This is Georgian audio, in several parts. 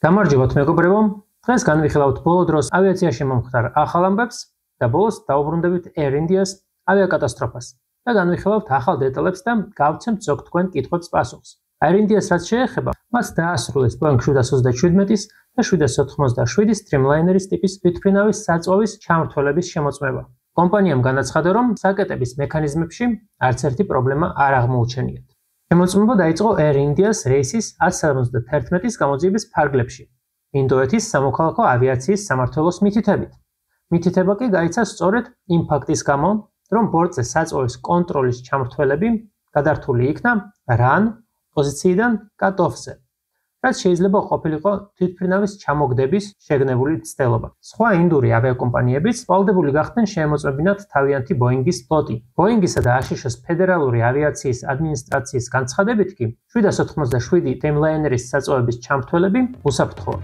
გამარჯობათ მეგობრებო, დღეს განვიხილავთ ბოლო დროს ავიაციაში მომხდარ ახალ ამბებს და ბოლოს დავუბრუნდებით Air India's ავიაკატასტროფას და განვიხილავთ ახალ დეტალებს და გავცემთ ზოგ თქვენ კითხვებს პასუხს. Air India's რაც შეეხება, მას დაასრულეს Boeing 737-ის და 787 Streamliner-ის ტიპის თვითმფრინავის საწვავის ჩამრთველების შემოწმება. კომპანიამ განაცხადა, რომ საკეტების მექანიზმებში არც ერთი პრობლემა არ აღმოუჩენიათ. შემოწმება დაიწყო Air India's რეისის 171-ის გამოძიების ფარგლებში, ინდოეთის სამოქალაქო ავიაციის სამმართველოს მითითებით. მითითება კი გაიცა სწორედ იმ ფაქტის გამო, რომ ბორტზე საწვავის კონტროლის ჩამრთველები გადართული იქნა run პოზიციიდან cut-off-ზე, რაც შეიძლება ყოფილიყო თვითმფრინავის ჩამოგდების შეგნებული მცდელობა. სხვა ინდური ავიაკომპანიებიც ვალდებული გახდნენ შეემოწმებინათ თავიანთი Boeing-ის ფლოტი. Boeing-ისა და ASHS ფედერალური ავიაციის ადმინისტრაციის განცხადებით კი 787 Dreamliner-ის საწვავების ჩამრთველები უსაფრთხოა.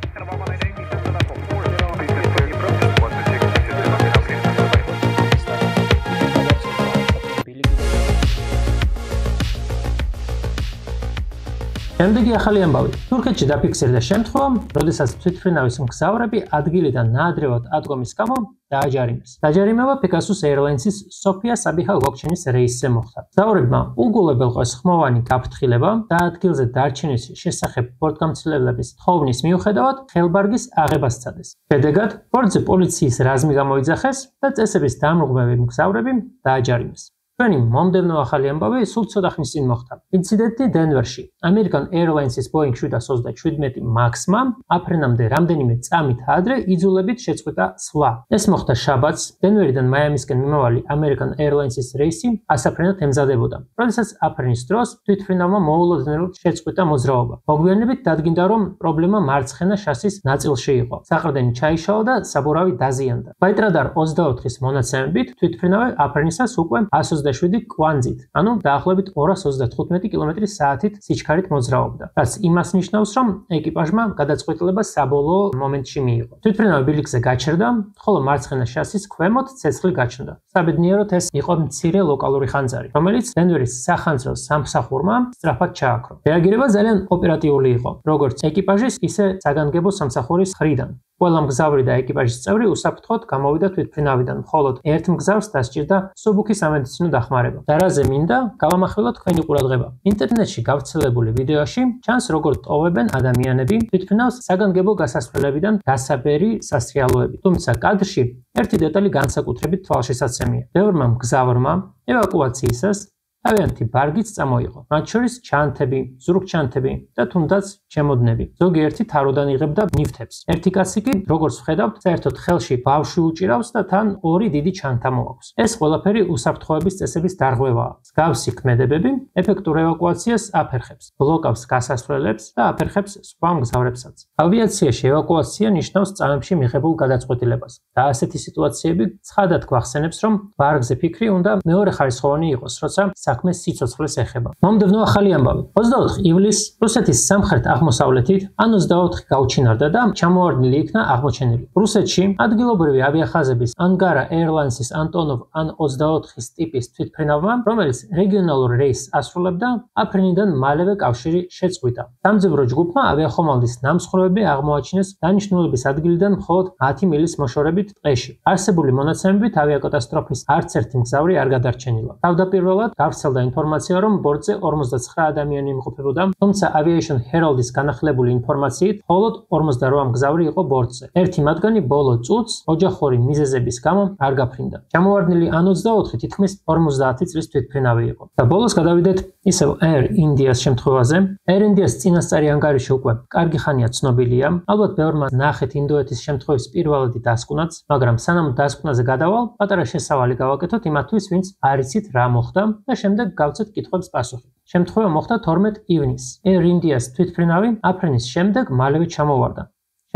შემდეგი ახალი ამბავი. თურქეთში დაფიქსირდა შემთხვევა, როდესაც თვითმფრინავის მგზავრები ადგილიდან ნაადრევად ადგომის გამო დააჯარიმეს. დაჯარიმება Pegasus Airlines-ის Sofia Sabiha Gokchenis რეისზე მოხდა. მგზავრებმა უგულებელყოს ხმოვანი გაფრთხილება და ადგილზე დარჩენის შესახებ ბორტგამცველების თხოვნის მიუხედავად ხელბარგის აღება სცადეს. შედეგად, ბორტზე პოლიციის რაზმი გამოიძახეს და წესების დამრუღმები მგზავრები დააჯარიმეს. ჩვენი მომდევნო ახალი ამბავი სულ ცოტა ხნის წინ მოხდა. ინციდენტი დენვერში. American Airlines-ის Boeing 737 Max-მა აფრენამდე რამდენიმე წამით ადრე იძულებით შეწყვიტა სვლა. ეს მოხდა შაბათს, დენვერიდან მაიამისკენ მიმავალი American Airlines-ის რეისი ასაფრენად ემზადებოდა. როდესაც აფრენის დროს თვითმფრინავმა მოულოდნელად შეწყვიტა მოძრაობა. მოგვიანებით დადგინდა, რომ პრობლემა მარცხენა შასის ნაწილში იყო. საყრდენი ჩაიშალა და საბურავი დაზიანდა. Flight Radar 24-ის მონაცემებით თვითმფრინავი აფრენისას უკვე 127 კვანძით, ანუ დაახლოებით 235 კმ/სთ სიჩქარით მოძრაობდა. რაც იმას ნიშნავს, რომ ეკიპაჟმა გადაწყვეტილება საბოლოო მომენტში მიიღო. თვითმფრინავი ბილიკზე გაჩერდა, ხოლო მარცხენა შასის ქვემოთ ცეცხლი გაჩნდა. საბედნიეროდ ეს იყო მცირე ლოკალური ხანძარი, რომელიც დენვერის სახანძრო სამსახურმა სწრაფად ჩააქრო. რეაგირება ძალიან ოპერატიული იყო, როგორც ეკიპაჟის, ისე საგანგებო სამსახურის მხრიდან. ყველა მგზავრი და ეკიპაჟის წევრი უსაფრთხოდ გამოვიდა თვითმფრინავიდან, მხოლოდ ერთ მგზავრს დასჭირდა სუბუქი სამედიცინო დახმარება. და რაზე მინდა გავამახვილოთ თქვენი ყურადღება. ინტერნეტში გავრცელებული ვიდეოში ჩანს, როგორ ტოვებენ ადამიანები თვითმფრინავს საგანგებო გასასვლელებიდან დასაბერი სასრიალოებით. თუმცა კადრში ერთი დეტალი განსაკუთრებით თვალშისაცემია. ბევრმა მგზავრმა ევაკუაციისას თავიანთი ბარგიც წამოიღო, მათ შორის ჩანთები, ზურგჩანთები და თუნდაც ჩემოდნები. ზოგიერთი თაროდან იღებდა ნივთებს. ერთი კაცი კი, როგორც ვხედავთ, საერთოდ ხელში ბავშვი უჭირავს და თან ორი დიდი ჩანთა მოაქვს. ეს ყველაფერი უსაფრთხოების წესების დარღვევაა. მსგავსი ქმედებები ეფექტურ ევაკუაციას აფერხებს, ბლოკავს გასასვლელებს და აფერხებს სხვა მგზავრებსაც. ავიაციაში ევაკუაცია ნიშნავს წამებში მიღებულ გადაწყვეტილებას და ასეთი სიტუაციები ცხადად გვახსენებს, რომ ბარგზე ფიქრი უნდა მეორეხარისხოვანი იყოს, როცა საქმე სიცოცხლეს ეხება. მომდევნო ახალი ამბავი. 24 ივლისს რუსეთის სამხრეთ-აღმოსავლეთით ან 24 გაუჩინარდა და ჩამოვარდნილი იქნა აღმოჩენილი. რუსეთში ადგილობრივი ავიახაზების Angara Airlines-ის Antonov An-24-ის ტიპის თვითმფრინავმა, რომელიც რეგიონალურ რეისს ასრულებდა, აფრენიდან მალევე კავშირი შეწყვიტა. სამძებრო ჯგუფმა ავიახომალდის ნამსხვრევები აღმოაჩინეს დანიშნულების ადგილიდან მხოლოდ 10 მილის მოშორებით ტყეში. არსებული მონაცემებით ავიაკატასტროფის არც ერთი მგზავრი არ გადარჩენილა. თავდაპირველად გავრცელდა ინფორმაცია, რომ ბორტზე 49 ადამიანი იმყოფებოდა, თუმცა Aviation Herald-ის განახლებული ინფორმაციით, მხოლოდ 48 მგზავრი იყო ბორტზე. ერთი მათგანი ბოლო წუთს ოჯახური მიზეზების გამო არ გაფრინდა. ჩამოვარდნილი An-24 თითქმის 50 წლის თვითმფრინავი იყო. და ბოლოს გადავიდეთ ისევ Air India's შემთხვევაზე. Air India's წინასწარი ანგარიში უკვე კარგი ხანია ცნობილია. ალბათ ბევრმა ნახეთ ინდოეთის შემთხვევის პირველადი დასკვნაც, მაგრამ სანამ დასკვნაზე გადავალ, პატარა შესავალი გავაკეთოთ იმათთვის, ვინც არ იცით რა მოხდა და შემდეგ გავცეთ კითხვებს პასუხი. შემთხვევა მოხდა 12 ივნისს. Air India's თვითმფრინავი აფრენის შემდეგ მალევე ჩამოვარდა.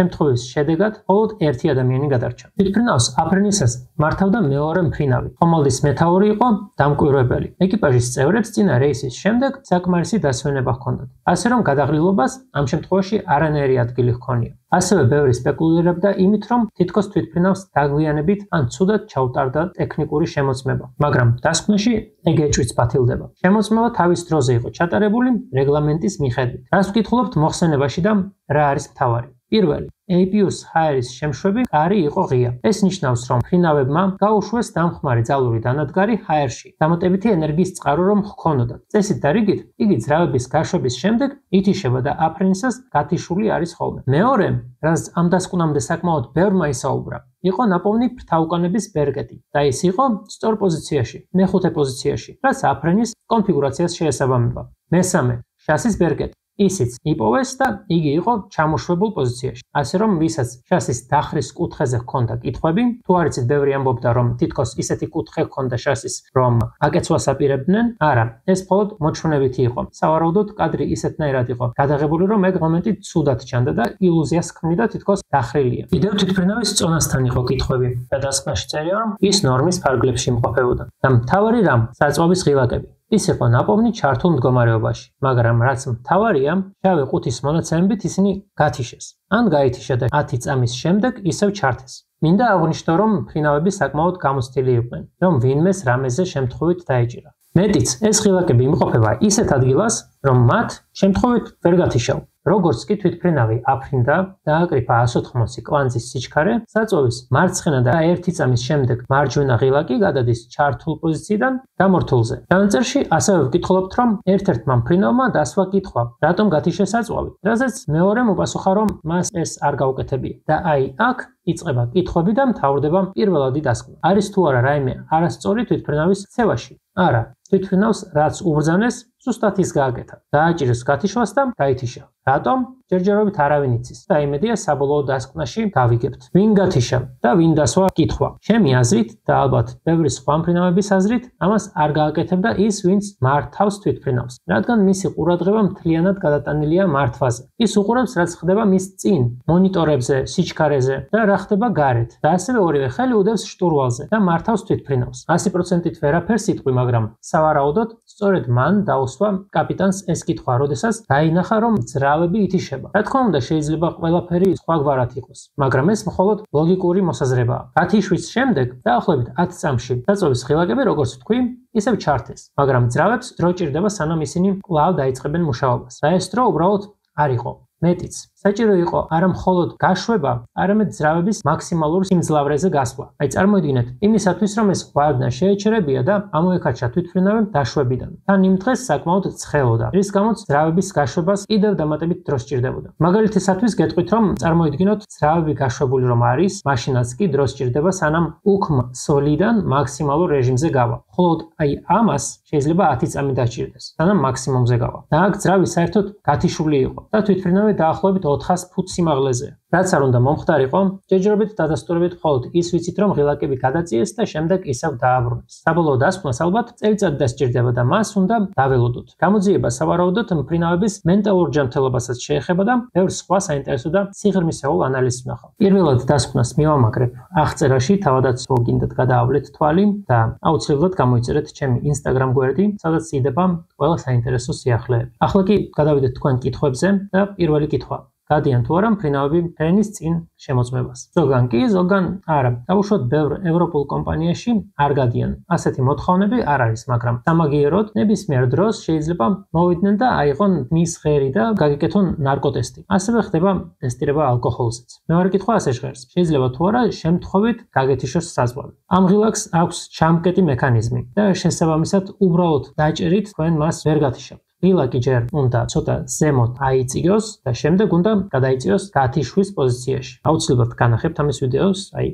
შემთხვევის შედეგად მხოლოდ ერთი ადამიანი გადარჩა. თვითმფრინავს აფრენისას მართავდა მეორე მფრინავი. ხომალდის მეთაური იყო დამკვირვებელი. ეკიპაჟის წევრებს წინა რეისის შემდეგ საკმარისი დასვენება ჰქონდათ. ასე რომ გადაღლილობას ამ შემთხვევაში არანაირი ადგილი ჰქონია. ასევე ბევრი სპეკულირებდა იმით, რომ თითქოს თვითმფრინავს დაგვიანებით ან ცუდად ჩაუტარდა ტექნიკური შემოწმება, მაგრამ დასკვნაში ეგ ეჭვიც პათილდება. შემოწმება თავის დროზე იყო ჩატარებული რეგლამენტის მიხედვით. რას ვკითხულობთ მოხსენებაში და რა არის მთავარი? პირველი, APU-ს ჰაერის შემშვები კარი იყო ღია. ეს ნიშნავს, რომ ფრინავებმა გაუშვეს დამხმარე ძალური დანადგარი ჰაერში, დამატებითი ენერგიის წყარო რომ ჰქონოდათ. წესით და რიგით, იგი ძრავების გაშვების შემდეგ ითიშება და აფრენისას გათიშული არის ხოლმე. მეორე, რაც ამ დასკვნამდე საკმაოდ ბევრმა ისაუბრა, იყო ნაპოვნი ფრთაუკანების ბერკეტი და ის იყო სწორ პოზიციაში, მეხუთე პოზიციაში, რაც აფრენის კონფიგურაციას შეესაბამება. მესამე, შასის ბერკეტი. ისიც იპოვეს და იგი იყო ჩამოშვებულ პოზიციაში. ასე რომ, ვისაც შასის დახრის კუთხეზე ჰქონდა კითხვები, თუ არ იცით, ბევრი ამბობდა, რომ თითქოს ისეთი კუთხე ჰქონდა შასის, რომ აკეცვას აპირებდნენ. არა, ეს მხოლოდ მოჩვენებითი იყო. სავარაუდოდ კადრი ისეთნაირად იყო გადაღებული, რომ ეგ მომენტი ცუდად ჩანდა და ილუზიას ქმნიდა თითქოს დახრილია. კიდევ თვითმფრინავის წონასთან იყო კითხვები და დასკვნაში წერია, რომ ის ნორმის ფარგლებში იმყოფებოდა. და მთავარი რამ, საწვავის ღილაკები. ის იყო ნაპოვნი ჩართულ მდგომარეობაში, მაგრამ რაც მთავარია, შავი ყუთის მონაცემებით ისინი გათიშეს. ან გაითიშა და 10 წამის შემდეგ ისევ ჩართეს. მინდა აღვნიშნო, რომ ფრინავები საკმაოდ გამოცდილი იყვნენ, რომ ვინმეს რამეზე შემთხვევით დაეჭირა. მეტიც, ეს ღილაკები იმყოფება ისეთ ადგილას, რომ მათ შემთხვევით ვერ გათიშავ. როგორც კი თვითმფრინავი აფრინდა, დააკრიფა 180 კვანძის სიჩქარე, საწვავის მარცხენა და 1 წამის შემდეგ მარჯვენა ღილაკი გადადის ჩართულ პოზიციიდან გამორთულზე. განწერში ასევე ვკითხულობთ, რომ ერთ-ერთმა მფრინავმა დასვა კითხვა, რატომ გათიშეს საწვავი, რაზეც მეორემ უპასუხა, რომ მას ეს არ გაუკეთებია. და აი აქ იწყება კითხვები და მთავრდება პირველადი დასკვნა. არის თუ არა რაიმე არასწორი თვითმფრინავის ქცევაში? არა, თვითმფრინავს რაც უბრძანეს, ზუსტად ის გააკეთა. დააჭირეს გათიშვას და გაითიშა. რატომ? ჯერჯერობით არავინ იცის და იმედია საბოლოო დასკვნაში გავიგებთ. ვინ გათიშა და ვინ დასვა კითხვა. ჩემი აზრით და ალბათ ბევრი სხვა მფრინავების აზრით, ამას არ გააკეთებდა ის, ვინც მართავს თვითმფრინავს, რადგან მისი ყურადღება მთლიანად გადატანილია მართვაზე. ის უყურებს, რაც ხდება მის წინ, მონიტორებზე, სიჩქარეზე და რა ხდება გარეთ. და ასევე ორივე ხელი უდევს შტურვალზე და მართავს თვითმფრინავს. 100%-ით ვერაფერს იტყვი, მაგრამ სავარაუდოდ სწორედ მან დაუსვა კაპიტანს ეს კითხვა, როდესაც დაინახა, რომ ძრავები ითიშება. რა თქმა უნდა, შეიძლება ყველაფერი სხვაგვარად იყოს, მაგრამ ეს მხოლოდ ლოგიკური მოსაზრებაა. გათიშვის შემდეგ დაახლოებით 10 წამში საწვავის ღილაკები, როგორც ვთქვი, ისევ ჩართეს, მაგრამ ძრავებს დრო ჭირდება, სანამ ისინი კვლავ დაიწყებენ მუშაობას. და ეს დრო უბრალოდ არ იყო. მეტიც, საჭირო იყო არა მხოლოდ გაშვება, არამედ ძრავების მაქსიმალურ სიმძლავრეზე გასვლა. აი წარმოიდგინეთ, იმისათვის, რომ ეს ვარდნა შეეჩერებია და ამოეკაჩა თვითმფრინავი დაშვებიდან. თან იმ დღეს საკმაოდ ცხელოდა, რის გამოც ძრავების გაშვებას კიდევ დამატებით დრო სჭირდებოდა. მაგალითისათვის გეტყვით, რომ წარმოიდგინოთ, ძრავები გაშვებული რომ არის, მაშინაც კი დრო სჭირდება, სანამ უქმ სოლიდან მაქსიმალურ რეჟიმზე გავა. მხოლოდ აი ამას შეიძლება 10 წამი დაჭირდეს, სანამ მაქსიმუმზე გავა. და აქ ძრავი საერთოდ გათიშული იყო და თვითმფრინავი დაახლოებით 400 ფუტ სიმაღლეზე. რაც არ უნდა მომხდარიყო, ჯერჯერობით დადასტურებით მხოლოდ ის ვიცით, რომ ღილაკები გადაწიეს და შემდეგ ისევ დააბრუნეს. საბოლოო დასკვნას ალბათ წელიწადი დასჭირდება და მას უნდა დაველოდოთ. გამოძიება სავარაუდოდ მფრინავების მენტალურ ჯანმრთელობასაც შეეხება და ბევრ სხვა საინტერესო და სიღრმისეულ ანალიზს ვნახავ. პირველად დასკვნას მივამაგრებ აღწერაში, თავადაც თუ გინდათ გადაავლეთ თვალი და აუცილებლად გამოიწერეთ ჩემი Instagram გვერდი, სადაც იდება ყველა საინტერესო სიახლეები. ახლა კი გადავიდეთ თქვენ კითხვებზე და პირველი კითხვა. გადიან თუ არა მფრინავები ფრენის წინ შემოწმებას. ზოგან კი, ზოგან არა. დაუშვათ ბევრ ევროპულ კომპანიაში არ გადიან. ასეთი მოთხოვნები არ არის, მაგრამ სამაგიეროდ ნებისმიერ დროს შეიძლება მოვიდნენ და აიღონ მის ღერი და გაგიკეთონ ნარკოტესტი. ასევე ხდება ტესტირება ალკოჰოლზეც. მეორე კითხვა ასე ჟღერს. შეიძლება თუ არა შემთხვევით გაგეთიშოს საზღვარი. ამ ღილაკს აქვს ჩამკეტი მექანიზმი და შესაბამისად უბრალოდ დაჭერით თქვენ მას ვერ გათიშავთ. ღილაკი ჯერ უნდა ცოტა ზემოთ აიწიოს და შემდეგ უნდა გადაიწიოს გათიშვის პოზიციაში. აუცილებლად განახებთ ამის ვიდეოს, აი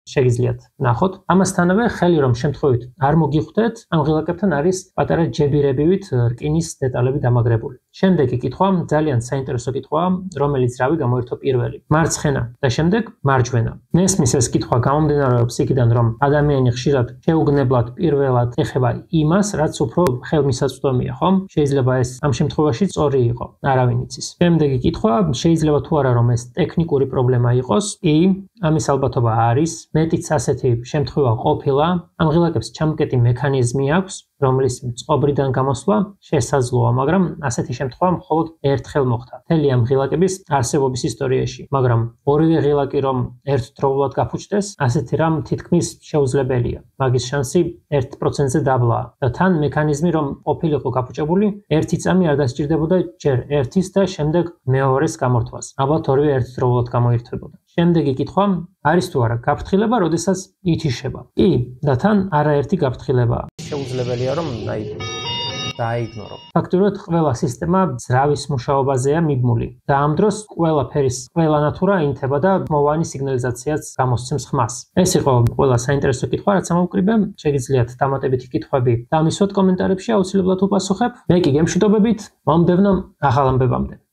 შეგიძლიათ ნახოთ. ამასთანავე ხელი რომ შემთხვევით არ მოგიხვდეთ, ამ ღილაკებთან არის პატარა ჯებირებივით რკინის დეტალები დამაგრებული. შემდეგი კითხვა ძალიან საინტერესო კითხვაა, რომელიც რავი გამოერთო პირველი. მარცხენა და შემდეგ მარჯვენა. ნესმის ეს კითხვა გამომდინარეობს იქიდან, რომ ადამიანი ხშირად შეუგნებლად პირველად ეხება იმას, რაც უფრო ხელმისაწვდომია, ხომ? შეიძლება ეს ამ შემთხვევაში სწორი იყო, არავინ იცის. შემდეგი კითხვა, შეიძლება თუ არა რომ ეს ტექნიკური პრობლემა იყოს? კი, ამის ალბათობა არის, მეტიც ასეთი შემთხვევა ყოფილა, ამ ღილაკებს ჩამკეტი მექანიზმი აქვს, რომლის წყობრიდან გამოსვლა შესაძლოა, მაგრამ ასეთი შემთხვევა მხოლოდ ერთხელ მოხდა მთელი ამ ღილაკების არსებობის ისტორიაში, მაგრამ ორივე ღილაკი რომ ერთდროულად გაფუჭდეს, ასეთი რამ თითქმის შეუძლებელია. მაგის შანსი 1%-ზე დაბლაა და თან მექანიზმი რომ ყოფილიყო გაფუჭებული, ერთი წამი არ დასჭირდებოდა ჯერ ერთის და შემდეგ მეორეს გამორთვას. ალბათ ორივე ერთდროულად გამოირთვებოდა. შემდეგი კითხვა არის თუ არა გაფრთხილება, როდესაც ითიშება? კი, და თან არაერთი გაფრთხილებაა. შეუძლებელია რომ დაიგნორო. ფაქტობრივად ყველა სისტემა ძრავის მუშაობაზეა მიბმული და ამ დროს ყველა ნატურა ინთება და მოვანი სიგნალიზაციაც გამოსცემს ხმას. ეს იყო ყველა საინტერესო კითხვა, რაც ამოვკრიბე. შეგიძლიათ დამატებითი კითხვები დამისვათ კომენტარებში, აუცილებლად უპასუხებ. მე კი გემშვიდობებით, მომდევნო ახალ ამბებამდე.